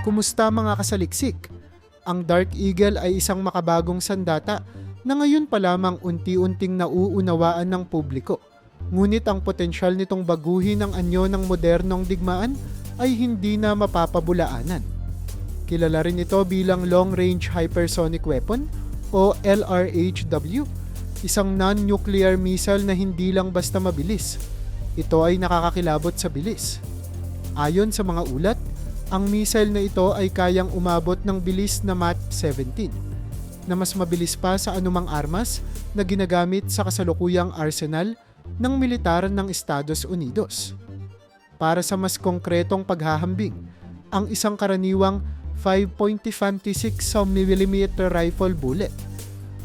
Kumusta mga kasaliksik? Ang Dark Eagle ay isang makabagong sandata na ngayon pa lamang unti-unting nauunawaan ng publiko. Ngunit ang potensyal nitong baguhin ang anyo ng modernong digmaan ay hindi na mapapabulaanan. Kilala rin ito bilang Long Range Hypersonic Weapon o LRHW, isang non-nuclear missile na hindi lang basta mabilis. Ito ay nakakakilabot sa bilis. Ayon sa mga ulat, ang missile na ito ay kayang umabot ng bilis na Mach 17, na mas mabilis pa sa anumang armas na ginagamit sa kasalukuyang arsenal ng militar ng Estados Unidos. Para sa mas konkretong paghahambing, ang isang karaniwang 5.56 mm rifle bullet,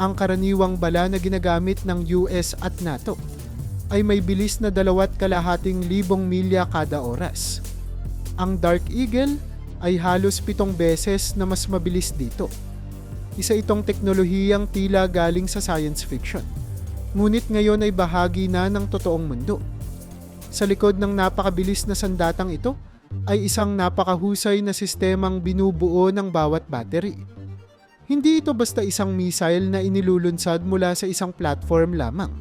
ang karaniwang bala na ginagamit ng US at NATO, ay may bilis na 2.5 milya kada oras. Ang Dark Eagle ay halos 7 beses na mas mabilis dito. Isa itong teknolohiyang tila galing sa science fiction, ngunit ngayon ay bahagi na ng totoong mundo. Sa likod ng napakabilis na sandatang ito ay isang napakahusay na sistemang binubuo ng bawat battery. Hindi ito basta isang missile na inilulunsad mula sa isang platform lamang.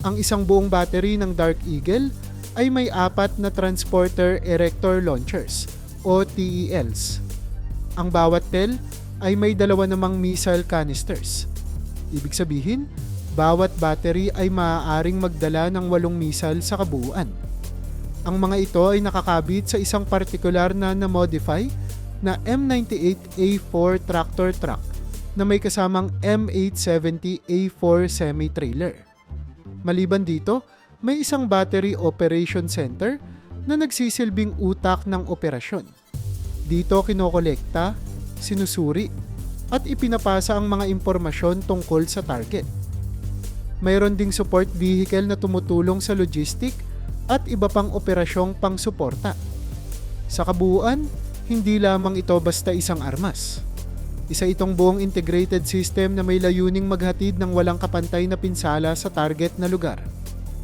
Ang isang buong battery ng Dark Eagle ay may 4 na Transporter Erector Launchers o TELs. Ang bawat TEL ay may 2 namang missile canisters. Ibig sabihin, bawat battery ay maaaring magdala ng 8 missile sa kabuuan. Ang mga ito ay nakakabit sa isang partikular na na-modify na M98A4 tractor truck na may kasamang M870A4 semi-trailer. Maliban dito, may isang battery operation center na nagsisilbing utak ng operasyon. Dito kinokolekta, sinusuri, at ipinapasa ang mga impormasyon tungkol sa target. Mayroon ding support vehicle na tumutulong sa logistic at iba pang operasyong pangsuporta. Sa kabuuan, hindi lamang ito basta isang armas. Isa itong buong integrated system na may layuning maghatid ng walang kapantay na pinsala sa target na lugar.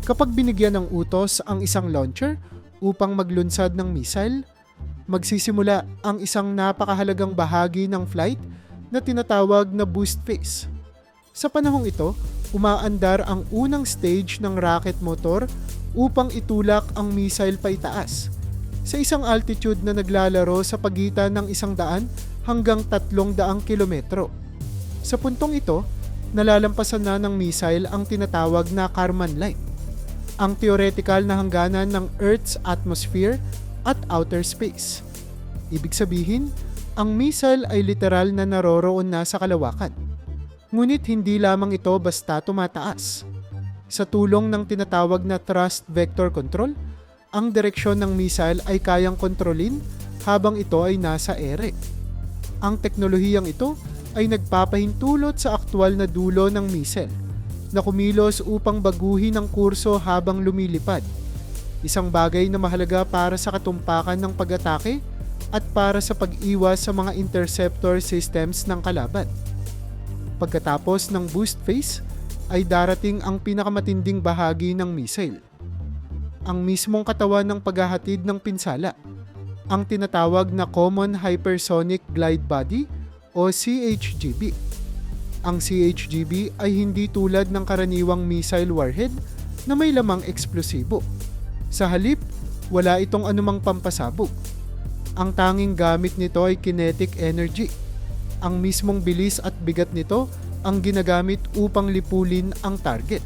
Kapag binigyan ng utos ang isang launcher upang maglunsad ng missile, magsisimula ang isang napakahalagang bahagi ng flight na tinatawag na boost phase. Sa panahong ito, umaandar ang unang stage ng rocket motor upang itulak ang missile paitaas sa isang altitude na naglalaro sa pagitan ng 100 hanggang 300 kilometro. Sa puntong ito, nalalampasan na ng missile ang tinatawag na Kármán line, ang theoretical na hangganan ng Earth's atmosphere at outer space. Ibig sabihin, ang missile ay literal na naroroon na sa kalawakan. Ngunit hindi lamang ito basta tumataas. Sa tulong ng tinatawag na thrust vector control, ang direksyon ng missile ay kayang kontrolin habang ito ay nasa ere. Ang teknolohiyang ito ay nagpapahintulot sa aktwal na dulo ng missile na kumilos upang baguhin ang kurso habang lumilipad. Isang bagay na mahalaga para sa katumpakan ng pag-atake at para sa pag-iwas sa mga interceptor systems ng kalaban. Pagkatapos ng boost phase, ay darating ang pinakamatinding bahagi ng missile. Ang mismong katawan ng paghahatid ng pinsala, ang tinatawag na Common Hypersonic Glide Body o CHGB. Ang CHGB ay hindi tulad ng karaniwang missile warhead na may lamang eksplosibo. Sa halip, wala itong anumang pampasabog. Ang tanging gamit nito ay kinetic energy. Ang mismong bilis at bigat nito ang ginagamit upang lipulin ang target.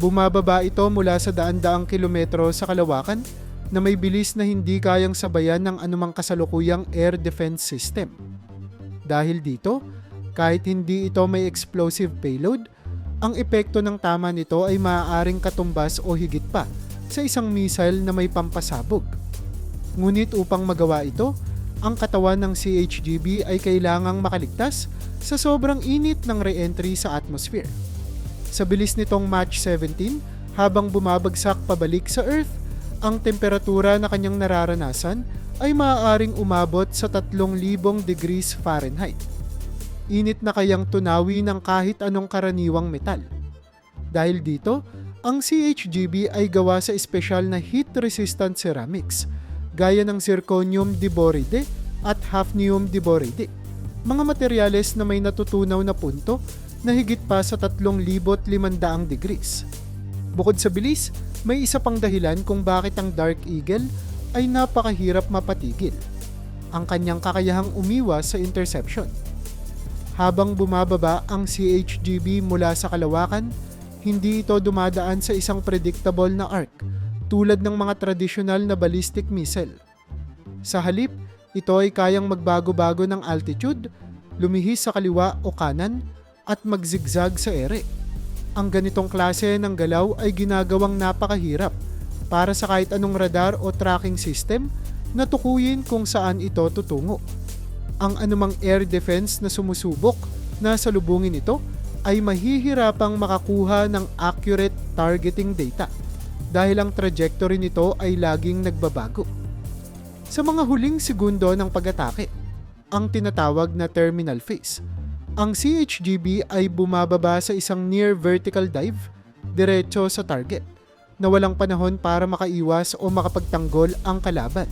Bumababa ito mula sa daan-daang kilometro sa kalawakan na may bilis na hindi kayang sabayan ng anumang kasalukuyang air defense system. Dahil dito, kahit hindi ito may explosive payload, ang epekto ng tama nito ay maaaring katumbas o higit pa sa isang missile na may pampasabog. Ngunit upang magawa ito, ang katawan ng CHGB ay kailangang makaligtas sa sobrang init ng re-entry sa atmosphere. Sa bilis nitong Mach 17, habang bumabagsak pabalik sa Earth, ang temperatura na kanyang nararanasan ay maaaring umabot sa 3,000 degrees Fahrenheit. Init na kayang tunawi ng kahit anong karaniwang metal. Dahil dito, ang CHGB ay gawa sa espesyal na heat-resistant ceramics, gaya ng zirconium diboride at hafnium diboride, mga materyales na may natutunaw na punto na higit pa sa 3,500 degrees. Bukod sa bilis, may isa pang dahilan kung bakit ang Dark Eagle ay napakahirap mapatigil: ang kanyang kakayahang umiwas sa interception. Habang bumababa ang CHGB mula sa kalawakan, hindi ito dumadaan sa isang predictable na arc tulad ng mga tradisyonal na ballistic missile. Sa halip, ito ay kayang magbago-bago ng altitude, lumihis sa kaliwa o kanan, at magzigzag sa ere. Ang ganitong klase ng galaw ay ginagawang napakahirap para sa kahit anong radar o tracking system na tukuyin kung saan ito tutungo. Ang anumang air defense na sumusubok na salubungin ito ay mahihirapang makakuha ng accurate targeting data dahil ang trajectory nito ay laging nagbabago. Sa mga huling segundo ng pag-atake, ang tinatawag na terminal phase, ang CHGB ay bumababa sa isang near vertical dive diretso sa target na walang panahon para makaiwas o makapagtanggol ang kalaban.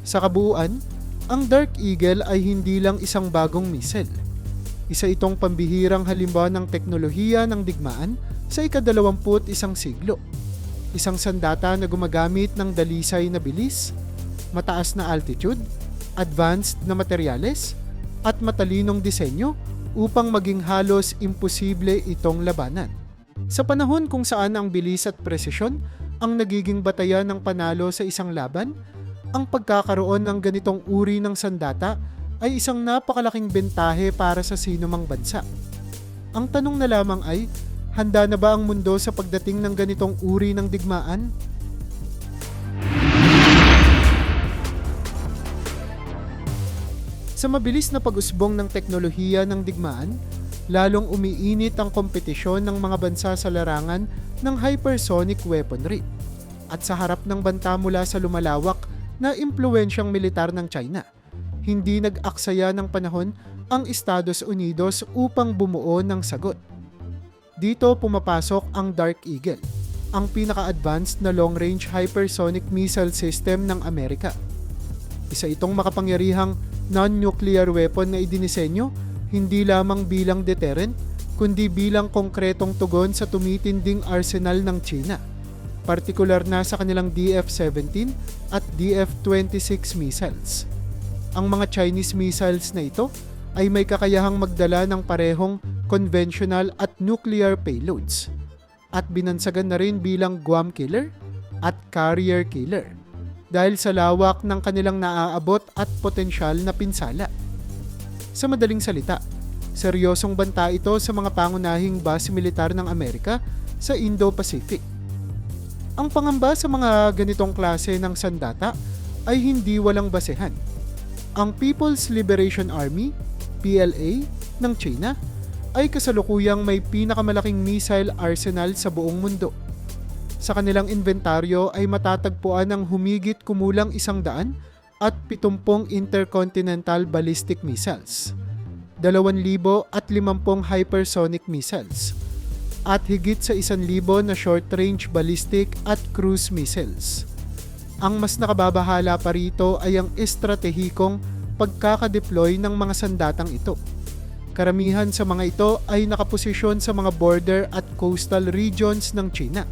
Sa kabuuan, ang Dark Eagle ay hindi lang isang bagong missile. Isa itong pambihirang halimbawa ng teknolohiya ng digmaan sa ika-21 siglo. Isang sandata na gumagamit ng dalisay na bilis, mataas na altitude, advanced na materyales, at matalinong disenyo upang maging halos imposible itong labanan. Sa panahon kung saan ang bilis at presisyon ang nagiging batayan ng panalo sa isang laban, ang pagkakaroon ng ganitong uri ng sandata ay isang napakalaking bentahe para sa sinumang bansa. Ang tanong na lamang ay, handa na ba ang mundo sa pagdating ng ganitong uri ng digmaan? Sa mabilis na pag-usbong ng teknolohiya ng digmaan, lalong umiinit ang kompetisyon ng mga bansa sa larangan ng hypersonic weaponry. At sa harap ng banta mula sa lumalawak na impluwensyang militar ng China, hindi nag-aksaya ng panahon ang Estados Unidos upang bumuo ng sagot. Dito pumapasok ang Dark Eagle, ang pinaka-advanced na long-range hypersonic missile system ng Amerika. Isa itong makapangyarihang non-nuclear weapon na idinisenyo hindi lamang bilang deterrent, kundi bilang konkretong tugon sa tumitinding arsenal ng China, partikular na sa kanilang DF-17 at DF-26 missiles. Ang mga Chinese missiles na ito ay may kakayahang magdala ng parehong conventional at nuclear payloads at binansagan na rin bilang Guam Killer at Carrier Killer dahil sa lawak ng kanilang naaabot at potensyal na pinsala. Sa madaling salita, seryosong banta ito sa mga pangunahing base militar ng Amerika sa Indo-Pacific. Ang pangamba sa mga ganitong klase ng sandata ay hindi walang basehan. Ang People's Liberation Army, PLA, ng China ay kasalukuyang may pinakamalaking missile arsenal sa buong mundo. Sa kanilang inventaryo ay matatagpuan ang humigit kumulang 100 at 70 intercontinental ballistic missiles, 2,050 hypersonic missiles, at higit sa 1,000 na short-range ballistic at cruise missiles. Ang mas nakababahala pa rito ay ang estratehikong pagkakadeploy ng mga sandatang ito. Karamihan sa mga ito ay nakaposisyon sa mga border at coastal regions ng China,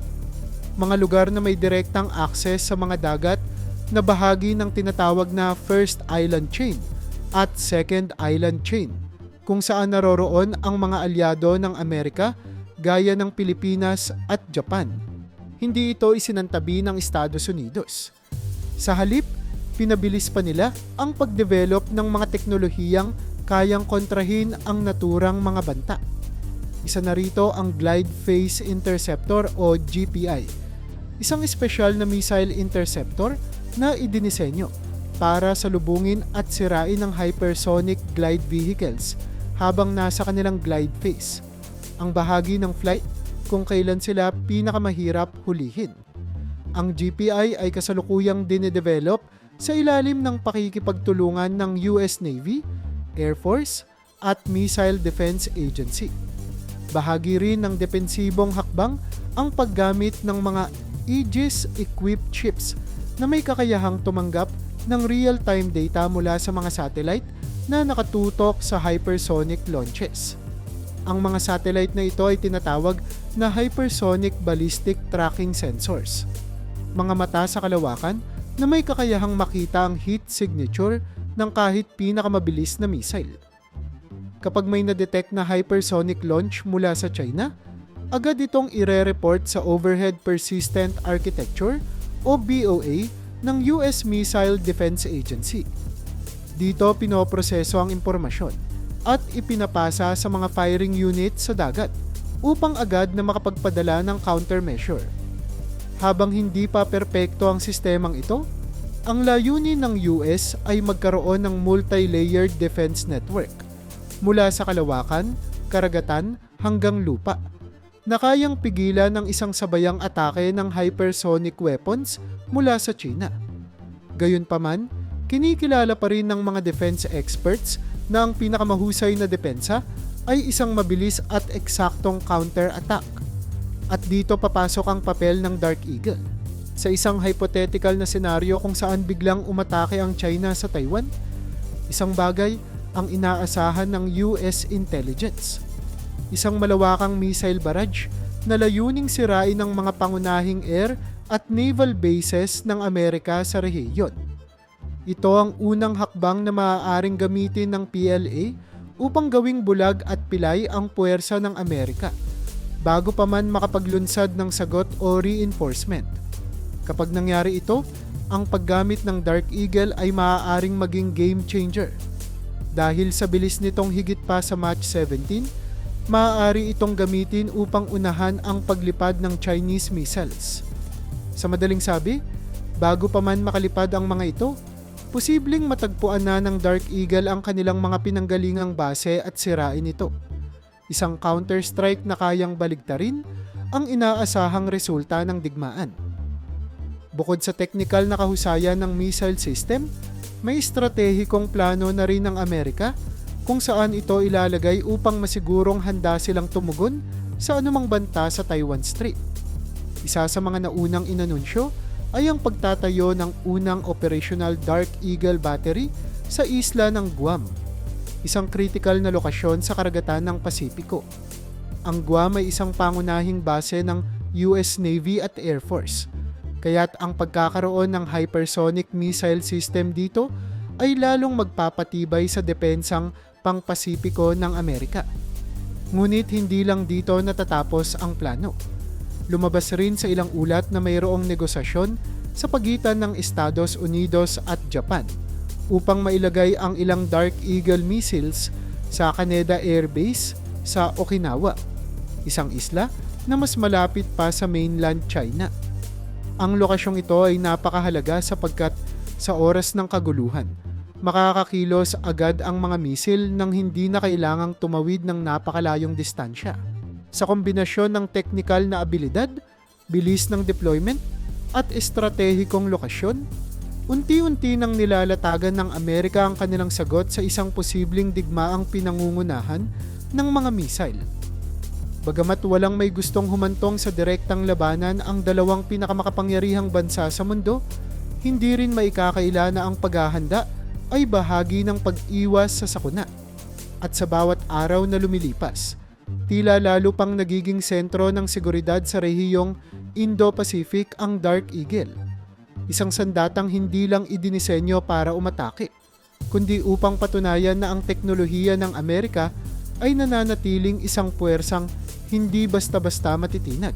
mga lugar na may direktang access sa mga dagat na bahagi ng tinatawag na First Island Chain at Second Island Chain, kung saan naroroon ang mga alyado ng Amerika gaya ng Pilipinas at Japan. Hindi ito isinantabi ng Estados Unidos. Sa halip, pinabilis pa nila ang pagdevelop ng mga teknolohiyang kayang kontrahin ang naturang mga banta. Isa na rito ang Glide Phase Interceptor o GPI, isang espesyal na missile interceptor na idinisenyo para salubungin at sirain ng hypersonic glide vehicles habang nasa kanilang glide phase, ang bahagi ng flight kung kailan sila pinakamahirap hulihin. Ang GPI ay kasalukuyang dinedevelop sa ilalim ng pakikipagtulungan ng US Navy, Air Force at Missile Defense Agency. Bahagi rin ng depensibong hakbang ang paggamit ng mga Aegis-equipped ships na may kakayahang tumanggap ng real-time data mula sa mga satellite na nakatutok sa hypersonic launches. Ang mga satellite na ito ay tinatawag na hypersonic ballistic tracking sensors. Mga mata sa kalawakan na may kakayahang makita ang heat signature ng kahit pinakamabilis na missile. Kapag may na-detect na hypersonic launch mula sa China, agad itong ire-report sa Overhead Persistent Architecture o BOA ng US Missile Defense Agency. Dito pinoproseso ang impormasyon at ipinapasa sa mga firing unit sa dagat upang agad na makapagpadala ng countermeasure. Habang hindi pa perpekto ang sistemang ito, ang layunin ng US ay magkaroon ng multi-layered defense network mula sa kalawakan, karagatan hanggang lupa na kayang pigilan ng isang sabayang atake ng hypersonic weapons mula sa China. Gayunpaman, kinikilala pa rin ng mga defense experts na ang pinakamahusay na depensa ay isang mabilis at eksaktong counter-attack. At dito papasok ang papel ng Dark Eagle. Sa isang hypothetical na senaryo kung saan biglang umatake ang China sa Taiwan, isang bagay ang inaasahan ng US intelligence. Isang malawakang missile barrage na layuning sirain ng mga pangunahing air at naval bases ng Amerika sa rehiyon. Ito ang unang hakbang na maaaring gamitin ng PLA upang gawing bulag at pilay ang puwersa ng Amerika bago pa man makapaglunsad ng sagot o reinforcement. Kapag nangyari ito, ang paggamit ng Dark Eagle ay maaaring maging game changer. Dahil sa bilis nitong higit pa sa Mach 17, maaari itong gamitin upang unahan ang paglipad ng Chinese missiles. Sa madaling sabi, bago pa man makalipad ang mga ito, posibleng matagpuan na ng Dark Eagle ang kanilang mga pinanggalingang base at sirain ito. Isang counter-strike na kayang baligtarin ang inaasahang resulta ng digmaan. Bukod sa teknikal na kahusayan ng missile system, may estratehikong plano na rin ng Amerika kung saan ito ilalagay upang masigurong handa silang tumugon sa anumang banta sa Taiwan Strait. Isa sa mga naunang inanunsyo ay ang pagtatayo ng unang operational Dark Eagle battery sa isla ng Guam, isang critical na lokasyon sa karagatan ng Pasipiko. Ang Guam ay isang pangunahing base ng US Navy at Air Force, kaya't ang pagkakaroon ng hypersonic missile system dito ay lalong magpapatibay sa depensang pang-Pasipiko ng Amerika. Ngunit hindi lang dito natatapos ang plano. Lumabas rin sa ilang ulat na mayroong negosasyon sa pagitan ng Estados Unidos at Japan upang mailagay ang ilang Dark Eagle missiles sa Caneda Air Base sa Okinawa, isang isla na mas malapit pa sa mainland China. Ang lokasyong ito ay napakahalaga sapagkat sa oras ng kaguluhan, makakakilos agad ang mga misil nang hindi na kailangang tumawid ng napakalayong distansya. Sa kombinasyon ng teknikal na abilidad, bilis ng deployment, at estratehikong lokasyon, unti-unti nang nilalatagan ng Amerika ang kanilang sagot sa isang posibleng digmaang pinangungunahan ng mga missile. Bagamat walang may gustong humantong sa direktang labanan ang dalawang pinakamakapangyarihang bansa sa mundo, hindi rin maikakaila na ang paghahanda ay bahagi ng pag-iwas sa sakuna. At sa bawat araw na lumilipas, tila lalo pang nagiging sentro ng seguridad sa rehiyong Indo-Pacific ang Dark Eagle. Isang sandatang hindi lang idinisenyo para umatake, kundi upang patunayan na ang teknolohiya ng Amerika ay nananatiling isang puwersang hindi basta-basta matitinag.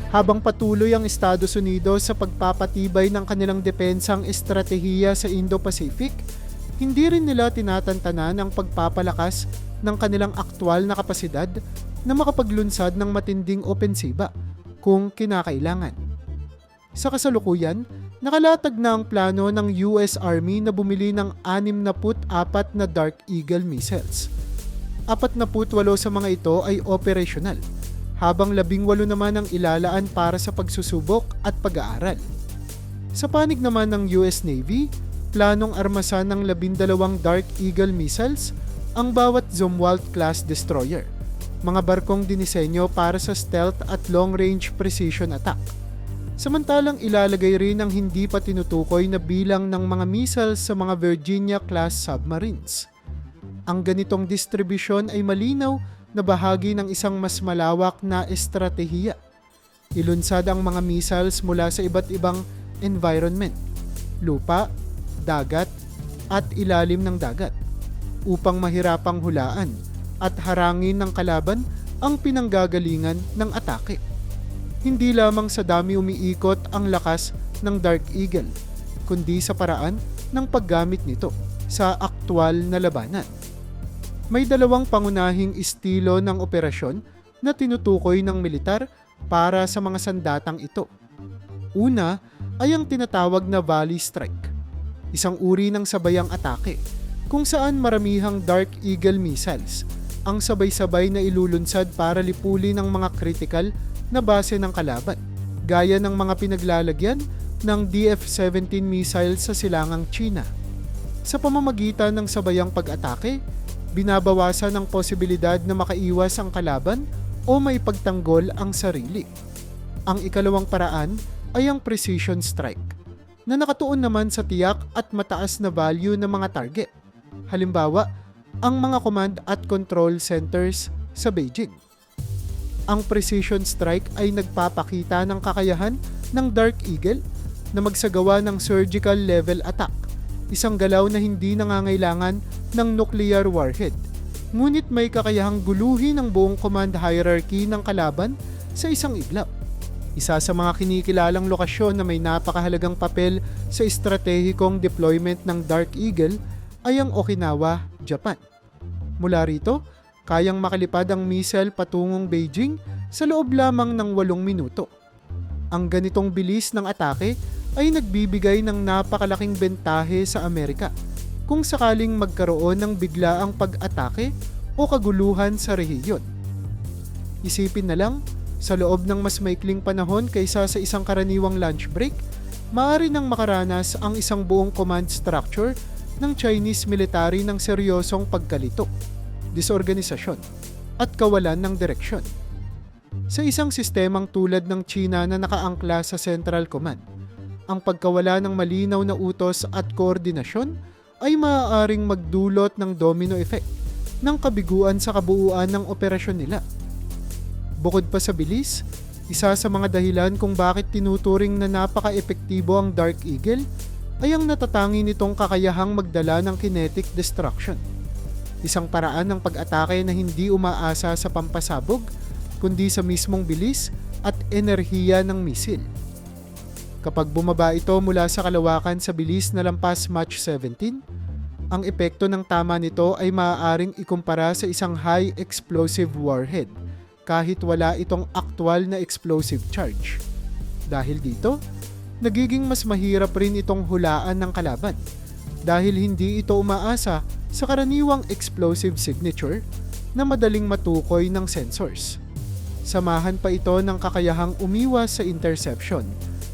Habang patuloy ang Estados Unidos sa pagpapatibay ng kanilang depensang estratehiya sa Indo-Pacific, hindi rin nila tinatantanan ang pagpapalakas ng kanilang aktwal na kapasidad na makapaglunsad ng matinding opensiba kung kinakailangan. Sa kasalukuyan, nakalatag na ang plano ng US Army na bumili ng 64 na Dark Eagle missiles. 48 sa mga ito ay operational, habang 18 naman ang ilalaan para sa pagsusubok at pag-aaral. Sa panig naman ng US Navy, planong armasan ng 12 Dark Eagle missiles ang bawat Zumwalt-class destroyer, mga barkong dinisenyo para sa stealth at long-range precision attack. Samantalang ilalagay rin ang hindi pa tinutukoy na bilang ng mga missiles sa mga Virginia-class submarines. Ang ganitong distribusyon ay malinaw na bahagi ng isang mas malawak na estratehiya. Ilunsad ang mga missiles mula sa iba't ibang environment, lupa, dagat, at ilalim ng dagat, upang mahirapang hulaan at harangin ng kalaban ang pinanggagalingan ng atake. Hindi lamang sa dami umiikot ang lakas ng Dark Eagle, kundi sa paraan ng paggamit nito sa aktwal na labanan. May dalawang pangunahing estilo ng operasyon na tinutukoy ng militar para sa mga sandatang ito. Una ay ang tinatawag na Volley Strike, isang uri ng sabayang atake kung saan maramihang Dark Eagle missiles ang sabay-sabay na ilulunsad para lipulin ng mga critical na base ng kalaban, gaya ng mga pinaglalagyan ng DF-17 missiles sa silangang China. Sa pamamagitan ng sabayang pag-atake, binabawasan ang posibilidad na makaiwas ang kalaban o maipagtanggol ang sarili. Ang ikalawang paraan ay ang precision strike, na nakatuon naman sa tiyak at mataas na value ng mga target. Halimbawa, ang mga command at control centers sa Beijing. Ang precision strike ay nagpapakita ng kakayahan ng Dark Eagle na magsagawa ng surgical level attack, isang galaw na hindi nangangailangan ng nuclear warhead, ngunit may kakayahang guluhin ang buong command hierarchy ng kalaban sa isang iglap. Isa sa mga kinikilalang lokasyon na may napakahalagang papel sa estratehikong deployment ng Dark Eagle ay ang Okinawa, Japan. Mula rito, kayang makalipad ang missile patungong Beijing sa loob lamang ng 8 minuto. Ang ganitong bilis ng atake ay nagbibigay ng napakalaking bentahe sa Amerika kung sakaling magkaroon ng biglaang pag-atake o kaguluhan sa rehiyon. Isipin na lang, sa loob ng mas maikling panahon kaysa sa isang karaniwang lunch break, maaari nang makaranas ang isang buong command structure ng Chinese military ng seryosong pagkalito, disorganisasyon, at kawalan ng direksyon. Sa isang sistemang tulad ng China na nakaangkla sa Central Command, ang pagkawala ng malinaw na utos at koordinasyon ay maaaring magdulot ng domino effect ng kabiguan sa kabuuan ng operasyon nila. Bukod pa sa bilis, isa sa mga dahilan kung bakit tinuturing na napaka-epektibo ang Dark Eagle ay ang natatangi nitong kakayahang magdala ng kinetic destruction. Isang paraan ng pag-atake na hindi umaasa sa pampasabog, kundi sa mismong bilis at enerhiya ng misil. Kapag bumaba ito mula sa kalawakan sa bilis na lampas Mach 17, ang epekto ng tama nito ay maaaring ikumpara sa isang high explosive warhead kahit wala itong aktwal na explosive charge. Dahil dito, nagiging mas mahirap rin itong hulaan ng kalaban dahil hindi ito umaasa sa karaniwang explosive signature na madaling matukoy ng sensors. Samahan pa ito ng kakayahang umiwas sa interception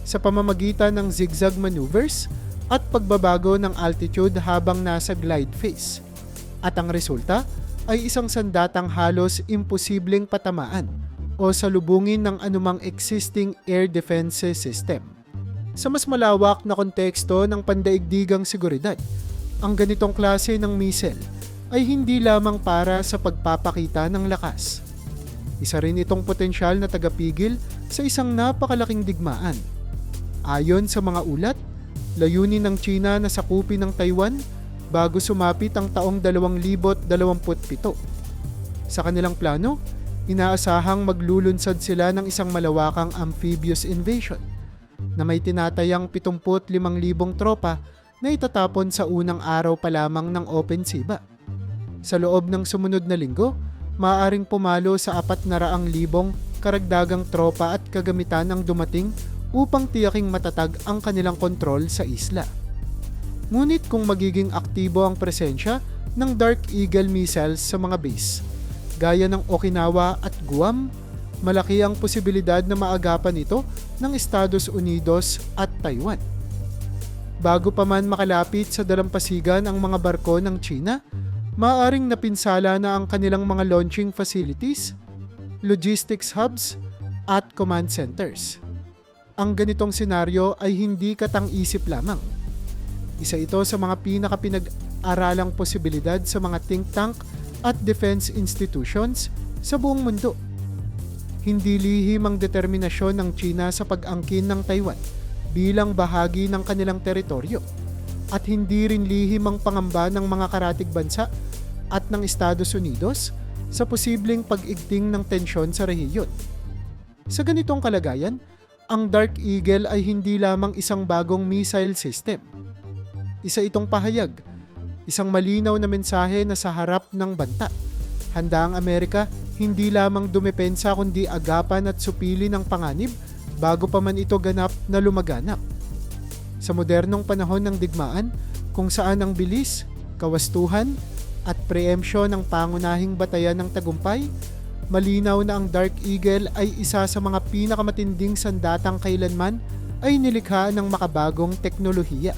sa pamamagitan ng zigzag maneuvers at pagbabago ng altitude habang nasa glide phase. At ang resulta ay isang sandatang halos imposibleng patamaan o salubungin ng anumang existing air defense system. Sa mas malawak na konteksto ng pandaigdigang seguridad, ang ganitong klase ng missile ay hindi lamang para sa pagpapakita ng lakas. Isa rin itong potensyal na tagapigil sa isang napakalaking digmaan. Ayon sa mga ulat, layunin ng China na sakupin ng Taiwan bago sumapit ang taong 2027. Sa kanilang plano, inaasahang maglulunsad sila ng isang malawakang amphibious invasion na may tinatayang 75,000 tropa na itatapon sa unang araw pa lamang ng opensiba. Sa loob ng sumunod na linggo, maaaring pumalo sa 400,000 karagdagang tropa at kagamitan ang dumating upang tiyaking matatag ang kanilang kontrol sa isla. Ngunit kung magiging aktibo ang presensya ng Dark Eagle missiles sa mga base, gaya ng Okinawa at Guam, malaki ang posibilidad na maagapan ito ng Estados Unidos at Taiwan. Bago pa man makalapit sa dalampasigan ang mga barko ng China, maaaring napinsala na ang kanilang mga launching facilities, logistics hubs, at command centers. Ang ganitong senaryo ay hindi katang-isip lamang. Isa ito sa mga pinakapinag-aralang posibilidad sa mga think tank at defense institutions sa buong mundo. Hindi lihim ang determinasyon ng China sa pag-angkin ng Taiwan bilang bahagi ng kanilang teritoryo, at hindi rin lihim ang pangamba ng mga karatig bansa at ng Estados Unidos sa posibleng pag-igting ng tensyon sa rehiyon. Sa ganitong kalagayan, ang Dark Eagle ay hindi lamang isang bagong missile system. Isa itong pahayag, isang malinaw na mensahe na sa harap ng banta, handa ang Amerika hindi lamang dumepensa kundi agapan at supili ng panganib bago pa man ito ganap na lumaganap. Sa modernong panahon ng digmaan, kung saan ang bilis, kawastuhan, at preempsyon ng pangunahing batayan ng tagumpay, malinaw na ang Dark Eagle ay isa sa mga pinakamatinding sandatang kailanman ay nilikha ng makabagong teknolohiya.